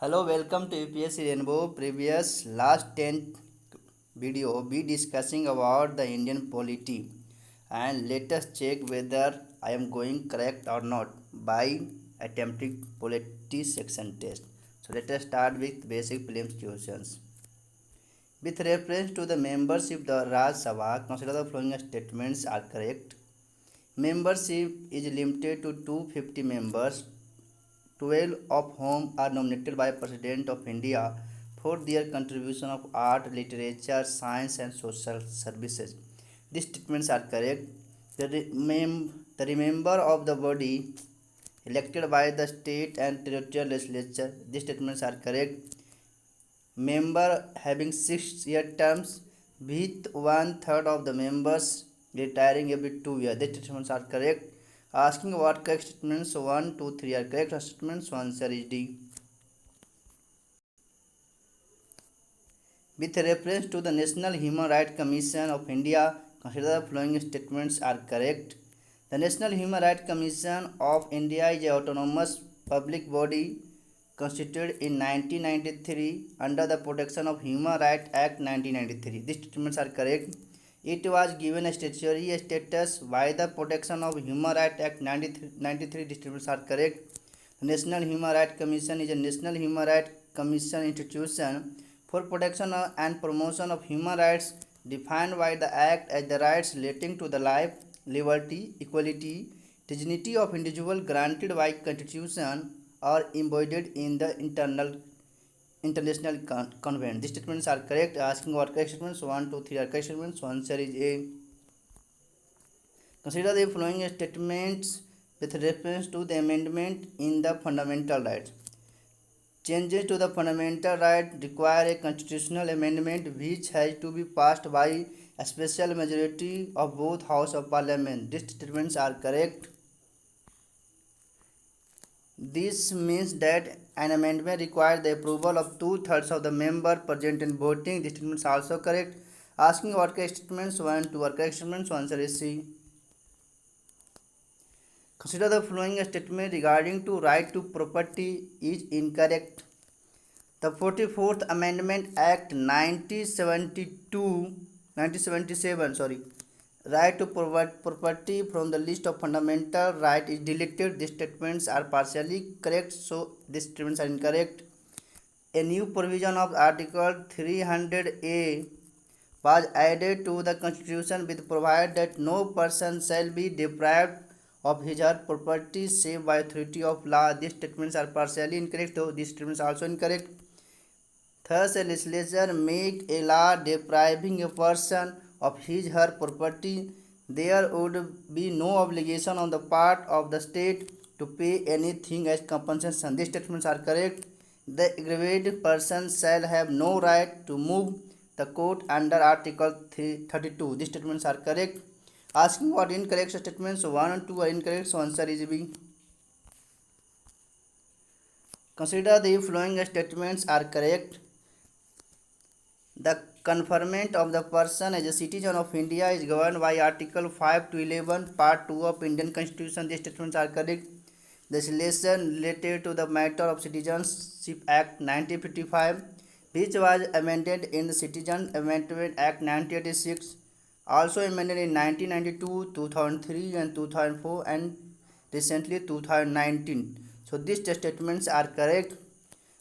Hello, welcome to UPSC Rainbow. Previous last 10 video we discussing about the Indian polity and let us check whether I am going correct or not by attempting polity section test. So let us start with basic prelims questions. With reference to the membership of the Raj Sabha, consider the following statements are correct. Membership is limited to 250 members, 12 of whom are nominated by President of India for their contribution of art, literature, science and social services. These statements are correct. The member of the body elected by the state and territorial legislature. These statements are correct. Member having 6-year terms with one-third of the members retiring every 2 years. These statements are correct. Asking what correct statements 1, 2, 3 are correct statements. So answer is D. With reference to the National Human Rights Commission of India, consider the following statements are correct. The National Human Rights Commission of India is an autonomous public body constituted in 1993 under the Protection of Human Rights Act 1993. These statements are correct. It was given a statutory status by the Protection of Human Rights Act 1993. These statements are correct. The National Human Rights Commission is a National Human Rights Commission institution for protection and promotion of human rights defined by the Act as the rights relating to the life, liberty, equality, dignity of individual granted by Constitution or embodied in the international convention. These statements are correct. Asking what correct statements 1, 2, 3 are correct statements. So answer is A. Consider the following statements with reference to the amendment in the fundamental rights. Changes to the fundamental right require a constitutional amendment which has to be passed by a special majority of both House of Parliament. These statements are correct. This means that an amendment requires the approval of two-thirds of the member present in voting. This statement is also correct. Asking what correct statements 1, 2 are correct statements. So answer is C. Consider the following statement regarding to right to property is incorrect. The 44th Amendment Act 1977 right to property from the list of fundamental right is deleted. These statements are partially correct, so these statements are incorrect. A new provision of Article 300A was added to the Constitution with provide that no person shall be deprived of his or her property save by authority of law. These statements are partially incorrect, though these statements are also incorrect. Thus, a legislature make a law depriving a person of his or her property. There would be no obligation on the part of the state to pay anything as compensation. These statements are correct. The aggrieved person shall have no right to move the court under Article 32. These statements are correct. Asking what incorrect statements 1 and 2 are incorrect, so answer is B. Consider the following statements are correct. The conferment of the person as a citizen of India is governed by Article 5 to 11, Part 2 of Indian Constitution. These statements are correct. The legislation related to the matter of Citizenship Act 1955, which was amended in the Citizen Amendment Act 1986, also amended in 1992, 2003 and 2004 and recently 2019. So these statements are correct.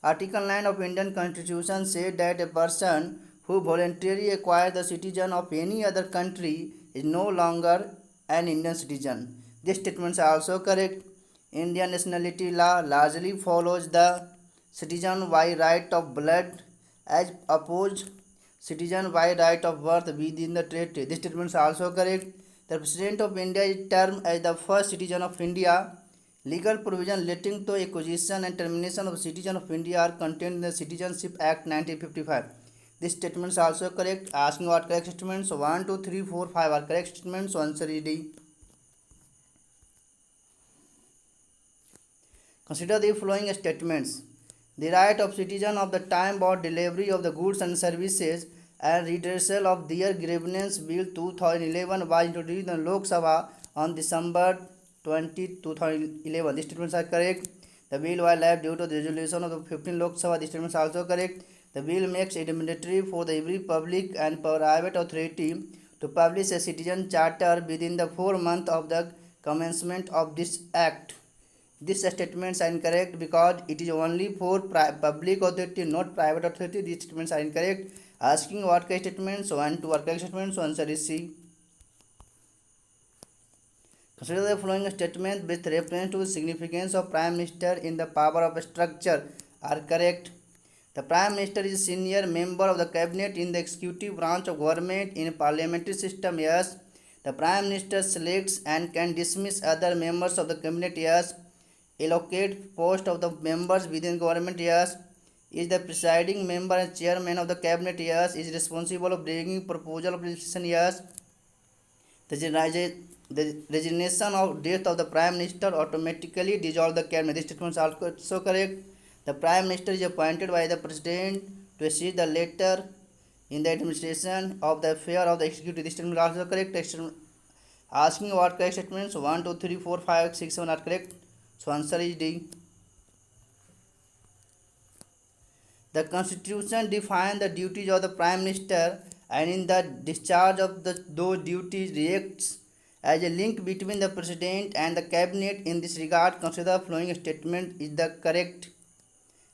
Article 9 of Indian Constitution said that a person who voluntarily acquires the citizen of any other country is no longer an Indian citizen. These statements are also correct. Indian nationality law largely follows the citizen by right of blood as opposed citizen by right of birth within the treaty. These statements are also correct. The President of India is termed as the first citizen of India. Legal provision relating to acquisition and termination of citizen of India are contained in the Citizenship Act 1955. These statements are also correct. Asking what correct statements 1, 2, 3, 4, 5 are correct statements. So answer is D. Consider the following statements. The right of citizen of the time for delivery of the goods and services and redressal of their grievance bill 2011 was introduced in Lok Sabha on December 20, 2011. These statements are correct. The bill while left due to the resolution of the 15 Lok Sabha. This statement is also correct. The bill makes it mandatory for the every public and private authority to publish a citizen charter within the 4 months of the commencement of this act. These statements are incorrect because it is only for public authority, not private authority. These statements are incorrect. Asking what correct statements, 1, 2 are correct statements, so answer is C. Consider the following statements with reference to the significance of Prime Minister in the power of structure are correct. The Prime Minister is a senior member of the cabinet in the executive branch of government in a parliamentary system. Yes. The Prime Minister selects and can dismiss other members of the cabinet. Yes. Allocate post of the members within government. Yes. Is the presiding member and chairman of the cabinet. Yes. Is responsible of bringing proposal of legislation. Yes. The resignation of death of the Prime Minister automatically dissolve the cabinet. This statement is also correct. The Prime Minister is appointed by the President to assist the latter in the administration of the affair of the executive. This statement is also correct. Asking what correct statements, 1, 2, 3, 4, 5, 6, 7 are correct. So answer is D. The Constitution defines the duties of the Prime Minister, and in the discharge of those duties reacts as a link between the President and the Cabinet. In this regard, consider the following statement is the correct.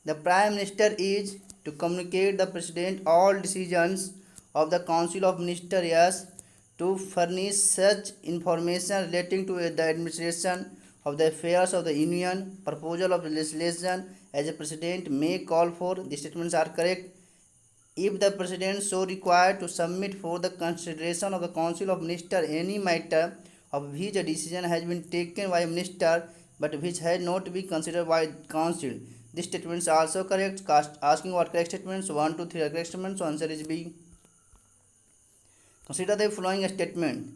The Prime Minister is to communicate the President all decisions of the Council of Ministers. Yes, to furnish such information relating to the administration of the affairs of the Union, proposal of legislation as a President may call for. The statements are correct. If the President so required to submit for the consideration of the Council of Ministers any matter of which a decision has been taken by a minister but which has not been considered by Council. This statement is also correct. Asking what correct statements, 1, 2, 3 are correct statements, so answer is B. Consider the following statement.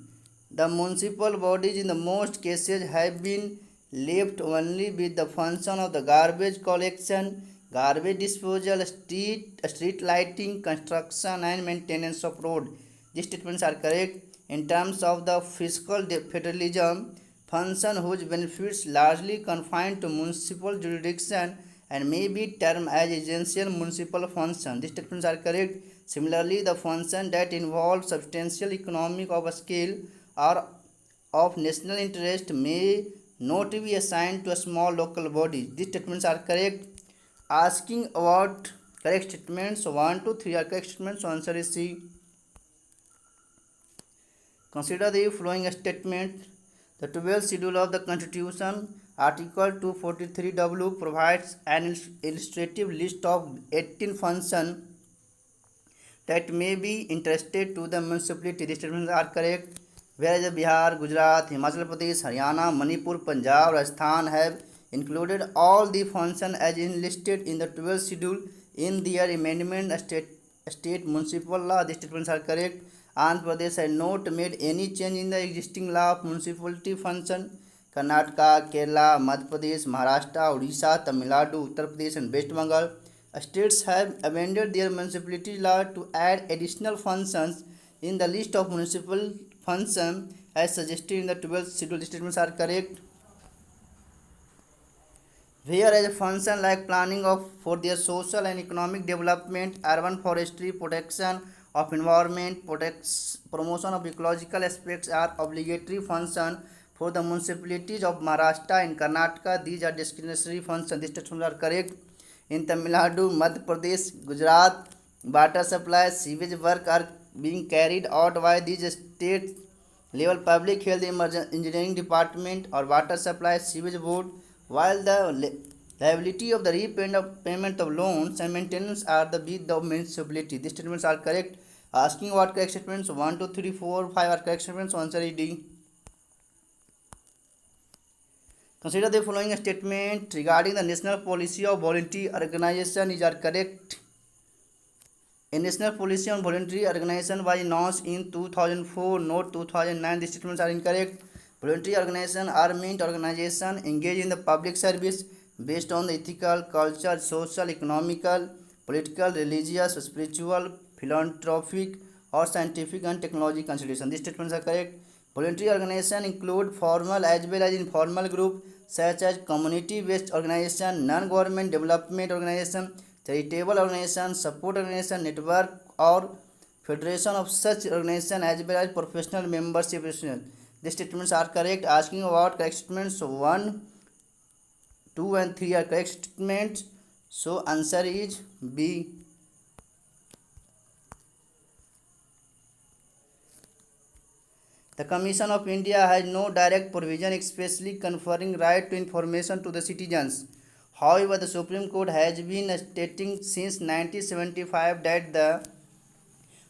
The municipal bodies in the most cases have been left only with the function of the garbage collection, garbage disposal, street lighting, construction and maintenance of road. These statements are correct. In terms of the fiscal federalism function whose benefits largely confined to municipal jurisdiction and may be termed as essential municipal function. These statements are correct. Similarly, the function that involves substantial economic of a scale or of national interest may not be assigned to a small local body. These statements are correct. Asking about correct statements, 1, 2, 3 are correct statements, so answer is C. Consider the following statement. The 12th schedule of the Constitution, Article 243W, provides an illustrative list of 18 functions that may be entrusted to the municipality. These statements are correct. Whereas Bihar, Gujarat, Himachal Pradesh, Haryana, Manipur, Punjab, Rajasthan have included all the functions as enlisted in the 12th schedule in their amendment state municipal law. These statements are correct. Andhra Pradesh has not made any change in the existing law of municipality function. Karnataka, Kerala, Madhya Pradesh, Maharashtra, Odisha, Tamil Nadu, Uttar Pradesh and West Bengal states have amended their municipality law to add additional functions in the list of municipal functions as suggested in the 12th schedule. The statements are correct. Whereas a function like planning for their social and economic development, urban forestry, protection of environment, promotion of ecological aspects are obligatory function for the municipalities of Maharashtra and Karnataka. These are discretionary functions. These statements are correct. In Tamil Nadu, Madhya Pradesh, Gujarat, water supply, sewage work are being carried out by these state level public health engineering department or water supply sewage board, while the liability of the repayment of loans and maintenance are with the municipality. These statements are correct. Asking what correct statements, 1, 2, 3, 4, 5 are correct statements, so answer is D. Consider the following statement regarding the national policy of voluntary organization is are correct. A national policy on voluntary organization was announced in 2004, not 2009. These statements are incorrect. Voluntary organizations are meant organizations engaged in the public service based on the ethical, cultural, social, economical, political, religious, spiritual, philanthropic, or scientific and technology consideration. These statements are correct. Voluntary organizations include formal as well as informal group such as community-based organization, non-government development organization, charitable organization, support organization, network or federation of such organization as well as professional membership institutions. These statements are correct. Asking about correct statements, so 1, 2 and 3 are correct statements. So answer is B. The Commission of India has no direct provision expressly conferring right to information to the citizens. However, the Supreme Court has been stating since 1975 that the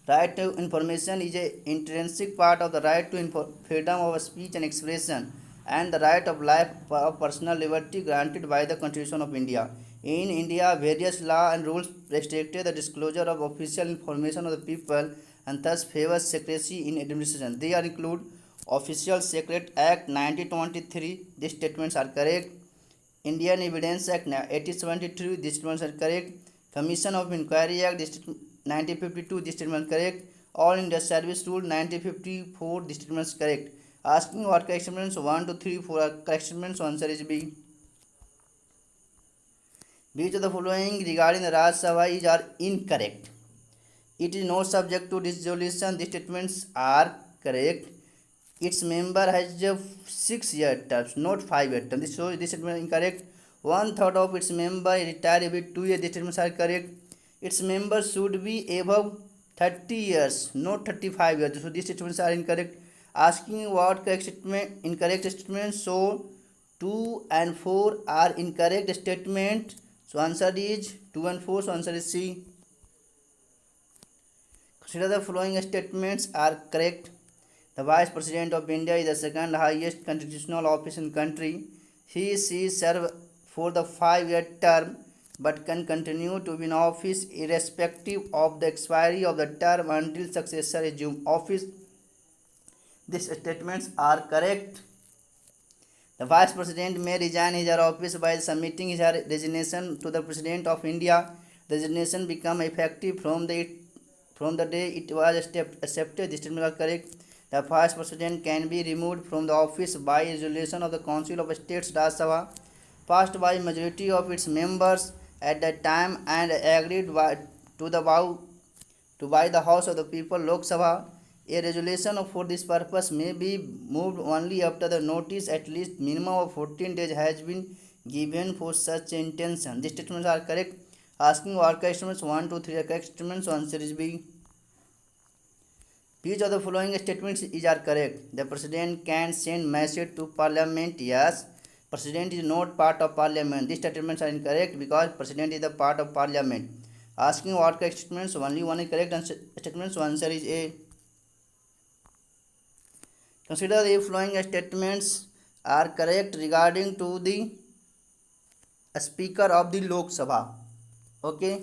right to information is an intrinsic part of the right to freedom of speech and expression and the right of life of personal liberty granted by the Constitution of India. In India, various laws and rules restrict the disclosure of official information of the people and thus favor secrecy in administration. They are include Official Secret Act 1923. These statements are correct. Indian Evidence Act 1872. These statements are correct. Commission of Inquiry Act 1952. These statements correct. All India Service Rule 1954. These statements correct. Asking what correct statements 1, 2, 3, 4 are correct statements. So answer is B. Which of the following regarding the Rajya Sabha is are incorrect? It is not subject to dissolution. These statements are correct. Its member has a 6-year terms, not 5-year terms. So this statement is incorrect. 1/3 of its member retire every 2 years. These statements are correct. Its members should be above 30 years, not 35 years. So these statements are incorrect. Asking what correct statement, incorrect statement. So 2 and 4 are incorrect statement. So answer is 2 and 4. So answer is C. Consider the following statements are correct. The Vice President of India is the second highest constitutional office in country. She serve for the 5-year term but can continue to be in office irrespective of the expiry of the term until successor assume office. These statements are correct. The Vice President may resign his office by submitting his resignation to the President of India. Resignation become effective from the day it was accepted. These statements are correct. The Vice President can be removed from the office by resolution of the Council of States Rajya Sabha, passed by majority of its members at that time and agreed by the House of the People Lok Sabha. A resolution for this purpose may be moved only after the notice at least minimum of 14 days has been given for such intention. These statements are correct. Asking what correct statements 1, 2, 3 are correct statements. So answer is B. Which of the following statements are correct? The President can send message to Parliament. Yes. President is not part of Parliament. These statements are incorrect because President is the part of Parliament. Asking what correct statements? Only one is correct statement. So answer is A. Consider the following statements are correct regarding to the Speaker of the Lok Sabha. Okay.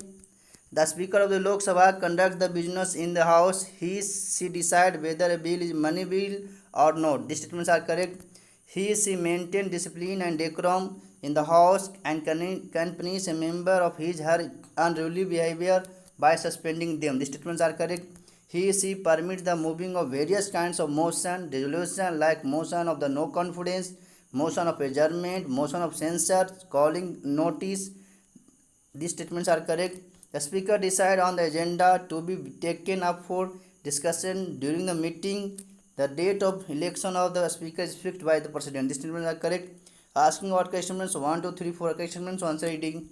The Speaker of the Lok Sabha conducts the business in the House. She decide whether a bill is money bill or not. These statements are correct. She maintain discipline and decorum in the House and can punish a member of her unruly behavior by suspending them. These statements are correct. She permits the moving of various kinds of motion, resolution like motion of the no confidence, motion of adjournment, motion of censure, calling notice. These statements are correct. The Speaker decides on the agenda to be taken up for discussion during the meeting. The date of election of the Speaker is fixed by the President. These statements are correct. Asking what correct statements 1, 2, 3, 4 correct statements. So answer is D.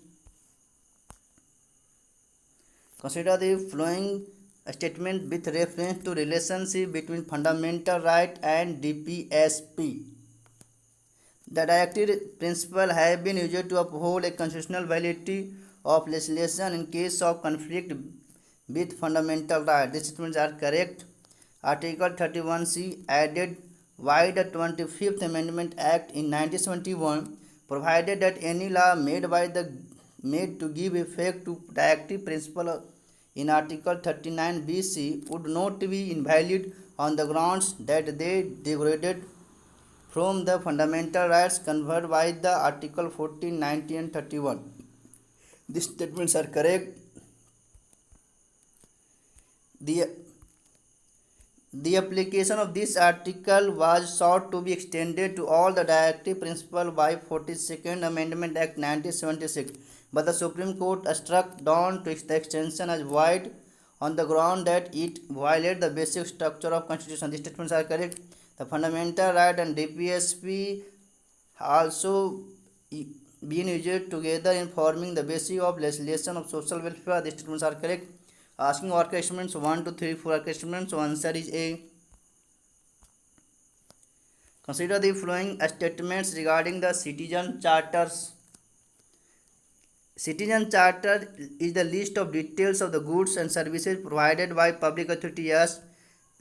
Consider the following statement with reference to relationship between fundamental right and DPSP. The directive principle have been used to uphold a constitutional validity of legislation in case of conflict with fundamental rights. These statements are correct. Article 31C added by the 25th Amendment Act in 1971 provided that any law made to give effect to directive principle in Article 39BC would not be invalid on the grounds that they degraded from the fundamental rights conferred by the Article 14, 19 and 31. These statements are correct. The The application of this article was sought to be extended to all the directive principles by 42nd Amendment Act 1976, but the Supreme Court struck down to the extension as void on the ground that it violated the basic structure of Constitution. These statements are correct. The fundamental right and DPSP also been used together in forming the basis of legislation of social welfare. These statements are correct. Asking our questions 1 to 3 4 questions. So answer is A. Consider the following statements regarding the citizen charters. Citizen charter is the list of details of the goods and services provided by public authority. Yes.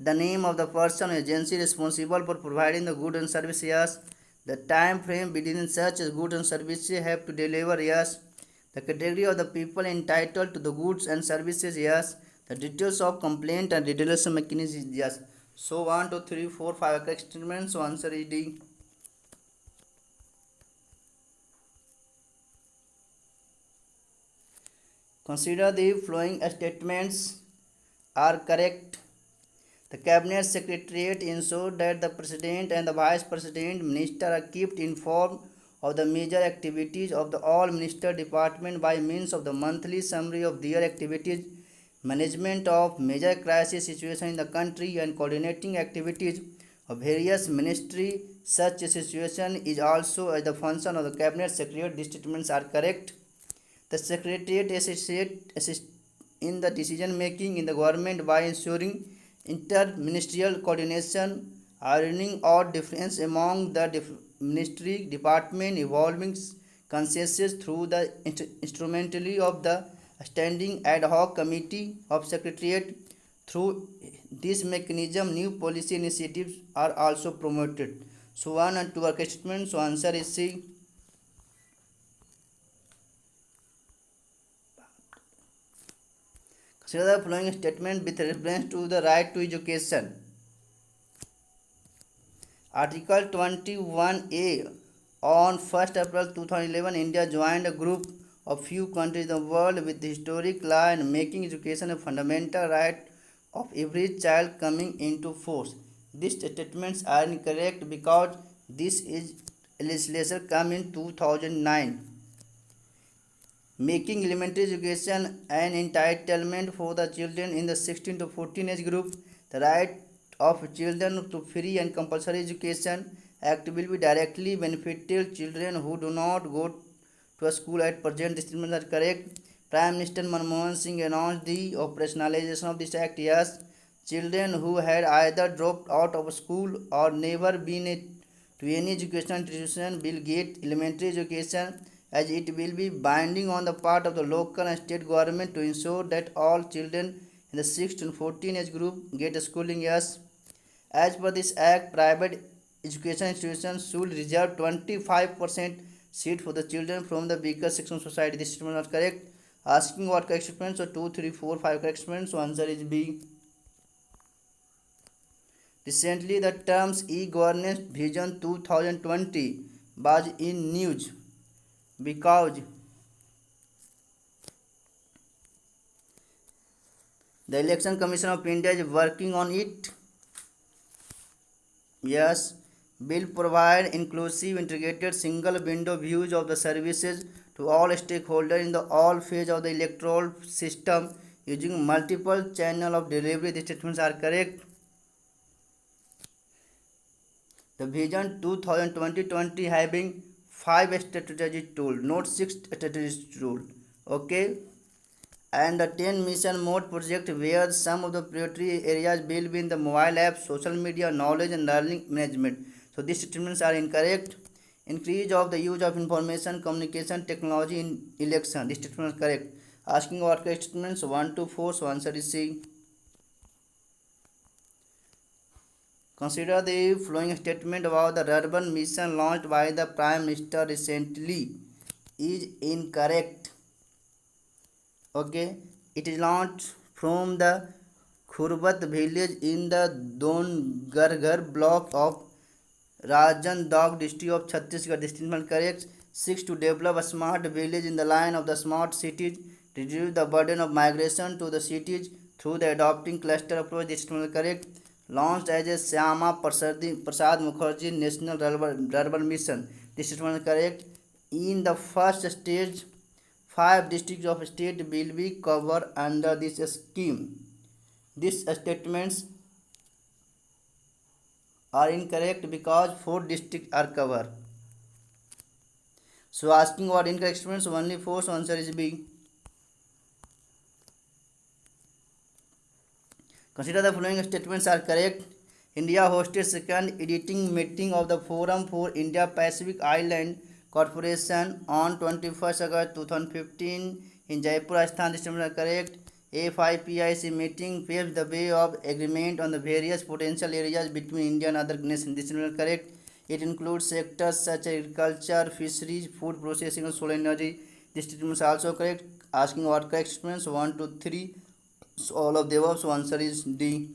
The name of the person or agency responsible for providing the goods and services. Yes. The time frame within such goods and services have to deliver. Yes. The category of the people entitled to the goods and services. Yes. The details of complaint and redressal mechanism. Yes. So 1 2 3 4 5 statements. So answer is D. Consider the following statements are correct. The Cabinet Secretariat ensured that the President and the Vice President Minister are kept informed of the major activities of the all Minister Department by means of the monthly summary of their activities, management of major crisis situations in the country, and coordinating activities of various ministries. Such a situation is also the function of the Cabinet Secretariat. These statements are correct. The Secretariat assists in the decision making in the government by ensuring interministerial coordination, ironing out difference among the ministry department, evolving consensus through the instrumentality of the standing ad hoc committee of Secretariat. Through this mechanism, new policy initiatives are also promoted. So 1 and 2 are statements. So answer is C. Consider the following statement with reference to the right to education. Article 21A. On 1st April 2011, India joined a group of few countries in the world with the historic law and making education a fundamental right of every child coming into force. These statements are incorrect because this is legislation come in 2009. Making elementary education an entitlement for the children in the 16 to 14 age group. The right of children to free and compulsory education act will be directly beneficial children who do not go to a school at present. These statements are correct. Prime Minister Manmohan Singh announced the operationalization of this act. Yes. Children who had either dropped out of school or never been to any educational institution will get elementary education, as it will be binding on the part of the local and state government to ensure that all children in the 6 to 14 age group get schooling. Yes. As per this act, private education institutions should reserve 25% seat for the children from the weaker section of society. This statement is not correct. Asking what correct statements? So 2, 3, 4, 5 correct statements. So answer is B. Recently, the terms e-governance vision 2020 was in news because the Election Commission of India is working on it. Yes, will provide inclusive, integrated, single window views of the services to all stakeholders in the all phase of the electoral system using multiple channel of delivery. The statements are correct. The Vision 2020 having 5 strategy tools, not 6 strategy tools. Okay. And the 10 mission mode project where some of the priority areas will be in the mobile app, social media, knowledge and learning management. So these statements are incorrect. Increase of the use of information communication technology in election. This statement is correct. Asking what correct statements 1 to 4. So answer is C. Consider the following statement about the urban mission launched by the Prime Minister recently is incorrect. Okay, it is launched from the Khurbat village in the Dongarghar block of Rajandog district of Chhattisgarh. This statement correct. 6 to develop a smart village in the line of the smart cities, reduce the burden of migration to the cities through the adopting cluster approach. This statement correct. launched as a Syama Prasad Mukherjee National Rural Mission. This is one correct. In the first stage, 5 districts of state will be covered under this scheme. These statements are incorrect because 4 districts are covered. So asking what incorrect statements, only 4, so answer is B. Consider the following statements are correct. India hosted second editing meeting of the Forum for India Pacific Island Corporation on 21st August 2015 in Jaipur, Rajasthan. This statement are correct. FIPIC meeting paved the way of agreement on the various potential areas between India and other nations. This statement are correct. It includes sectors such as agriculture, fisheries, food processing, and solar energy. This statement is also correct. Asking what correct statements 1, 2, 3. So all of the above, so answer is D.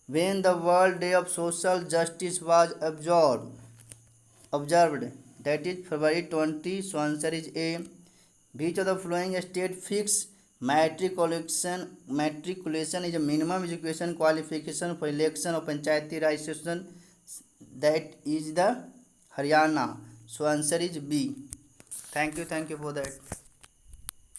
When the World Day of Social Justice was observed, that is February 20, so answer is A. Which of the following state fixed matriculation is a minimum education qualification for election of Panchayati Raj Association? That is the Haryana. So answer is B. Thank you for that.